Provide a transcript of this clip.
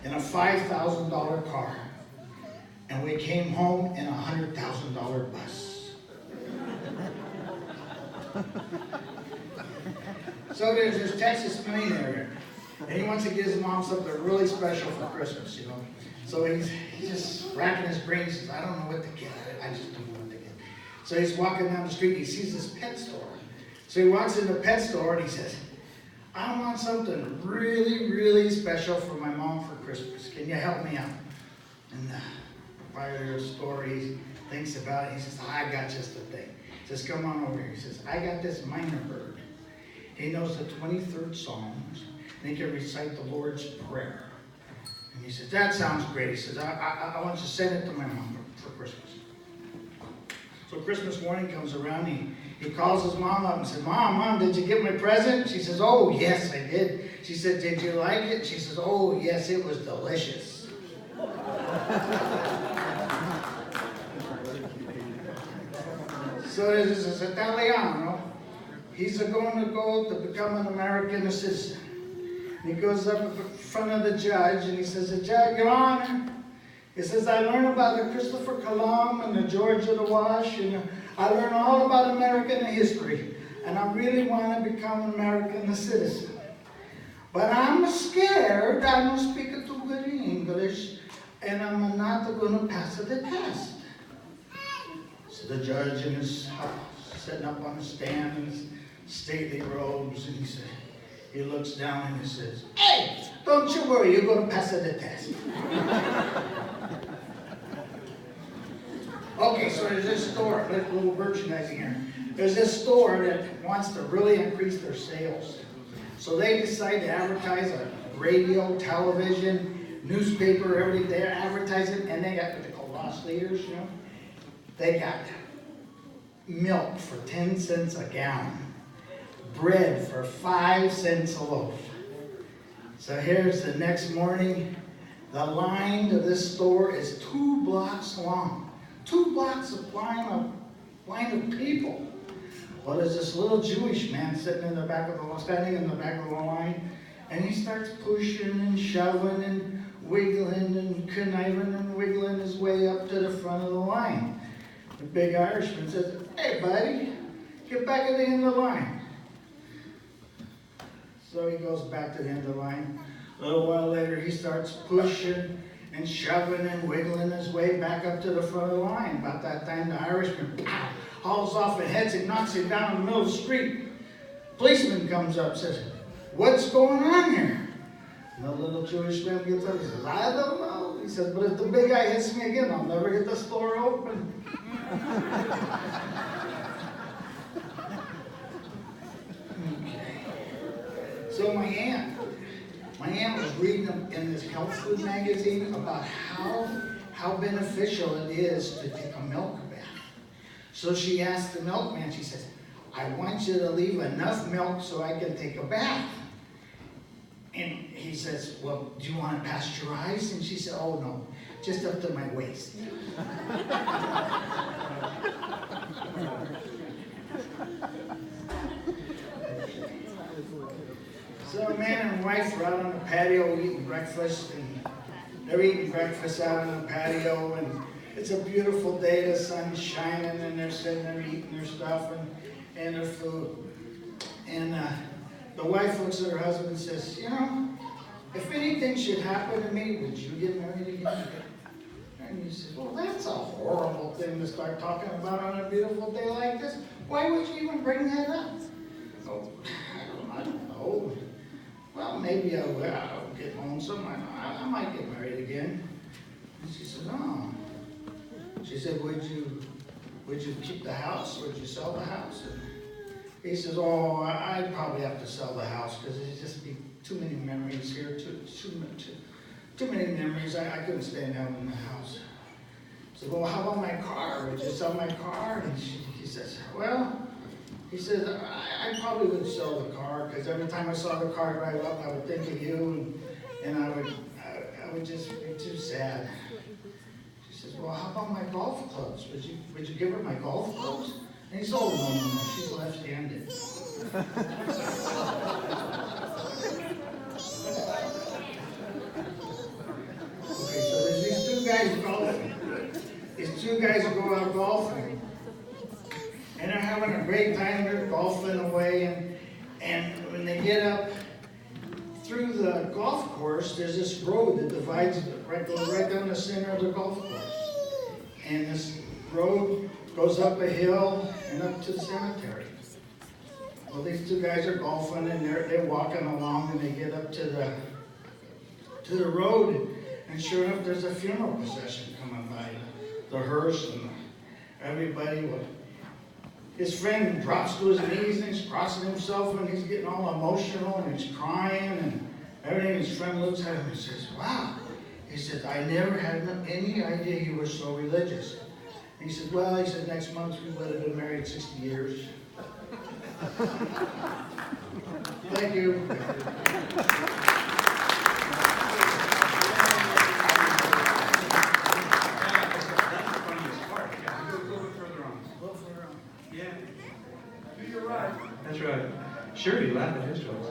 in a $5,000 car. And we came home in a $100,000 bus. So there's this Texas millionaire, and he wants to give his mom something really special for Christmas, you know. So he's just racking his brain. He says, I don't know what to get. I just don't know what to get. So he's walking down the street, and he sees this pet store. So he walks in the pet store, and he says, I want something really, really special for my mom for Christmas. Can you help me out? And the proprietor of the store, he thinks about it. He says, I got just the thing. He says, come on over here. He says, I got this minor bird. He knows the 23rd Psalms, and he can recite the Lord's Prayer. And he says, that sounds great. He says, I want you to send it to my mom for Christmas. So Christmas morning comes around, he calls his mom up and says, Mom, did you get my present? She says, oh, yes, I did. She said, did you like it? She says, oh, yes, it was delicious. So this is Italiano. He's going to go to become an American citizen. He goes up in front of the judge and he says, Judge, Your Honor, he says, I learned about the Christopher Columbus and the George of the Wash, and I learned all about American history, and I really want to become an American citizen. But I'm scared I don't speak too good English, and I'm not going to pass the test. So the judge is sitting up on the stand in his stately robes, and he looks down and he says, hey, don't you worry, you're going to pass the test. Okay, so there's this store, a little merchandising here. There's this store that wants to really increase their sales. So they decide to advertise on radio, television, newspaper, everything. They're advertising, and they got what they call loss leaders, you know. They got milk for 10 cents a gallon, bread for 5 cents a loaf. So here's the next morning. The line to this store is 2 blocks long. 2 blocks of line of people. Well, there's this little Jewish man standing in the back of the line, and he starts pushing and shoving and wiggling and conniving and wiggling his way up to the front of the line. The big Irishman says, hey, buddy, get back at the end of the line. So he goes back to the end of the line. A little while later, he starts pushing and shoving and wiggling his way back up to the front of the line. About that time, the Irishman hauls off and heads him, knocks him down in the middle of the street. Policeman comes up, says, what's going on here? And the little Jewish man gets up, he says, I don't know. He says, but if the big guy hits me again, I'll never get the store open. Okay. So my aunt was reading in this health food magazine about how beneficial it is to take a milk bath. So she asked the milkman, she says, I want you to leave enough milk so I can take a bath. And he says, well, do you want to pasteurize? And she said, oh no, just up to my waist. So a man and wife were out on the patio eating breakfast, and they're eating breakfast out on the patio, and it's a beautiful day, the sun's shining, and they're sitting there eating their stuff and their food. And the wife looks at her husband and says, you know, if anything should happen to me, would you get married again? And he says, well, that's a horrible thing to start talking about on a beautiful day like this. Why would you even bring that up? Oh, I don't know. Well, maybe I'll get lonesome. I might get married again. And she said, oh. She said, would you keep the house? Would you sell the house? And he says, oh, I'd probably have to sell the house because there's just be too many memories here, too many memories. I couldn't stand out in the house. So, well, how about my car? Would you sell my car? And he says, well, he says, I probably would sell the car because every time I saw the car drive up, I would think of you, and I would just be too sad. She says, well, how about my golf clubs? Would you give her my golf clubs? And he said, oh, no, she's left-handed. guys golfing. These two guys go out golfing. And they're having a great time, they're golfing away, and when they get up through the golf course, there's this road that divides it, goes right down the center of the golf course. And this road goes up a hill and up to the cemetery. Well, these two guys are golfing and they're walking along, and they get up to the road, and sure enough, there's a funeral procession coming by, the hearse and everybody. His friend drops to his knees and he's crossing himself, and he's getting all emotional and he's crying and everything. His friend looks at him and says, "Wow." He said, "I never had any idea you were so religious." He said, "Well," he said, "next month we would have been married 60 years. Thank you. That's right. Sure, you laugh at his jokes.